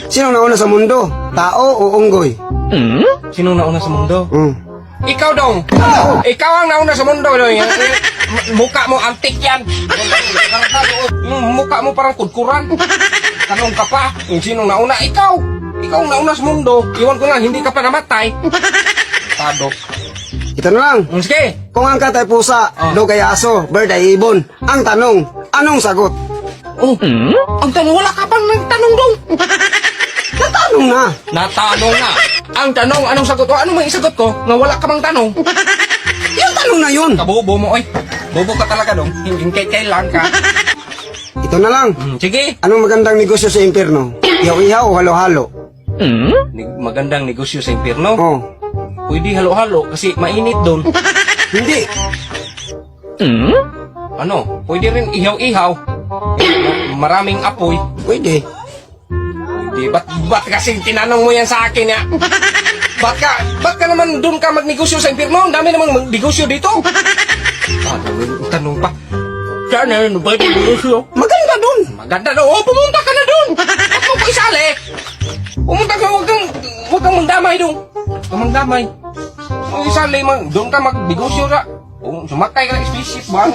Sino nauna sa mundo? Tao o unggoy? Sino nauna sa mundo? Ikaw dong. Ikaw ang nauna sa mundo. No? Mukha mo antik yan. Yung mukha mo parang kudkuran. Tanong ka pa. Yung sino nauna? Ikaw. Ikaw ang nauna sa mundo. Iwan ko lang, hindi ka pa namatay. Tado. Ito na lang. Sige. Kung ang cat ay pusa, dog ay aso, bird ay ibon. Ang tanong, anong sagot? Oh, ang tanong, wala ka pang nagtanong dong. Natanong na. Natanong na. Ang tanong, anong sagot ko? Ano may isagot ko? Nga wala ka bang tanong? Yung tanong na yun. Kabobo mo, oy. Bobo ka talaga dong. Hindi kailan ka. Ito na lang. Sige. Anong magandang negosyo sa impyerno? Ihaw-ihaw o halo-halo? Magandang negosyo sa impyerno. Oh. Pwede halo-halo kasi mainit doon. Hindi. Ano? Pwede rin ihaw-ihaw. Maraming apoy. Pwede. Pwede. Ba't kasi tinanong mo yan sa akin ya? Ba't ka naman doon ka magnegosyo sa impyerno? Ang dami namang magnegosyo dito. Tanong pa. Saan na yun? Ba't negosyo? Maganda dun. Maganda daw. Oh, pumunta ka na doon. Huwag mo pa isali. Pumunta ka, huwag kang magdamay doon. Huwag kang magdamay. Huwag isali, doon ka magnegosyo ra. Sumakay ka ng spaceship ba?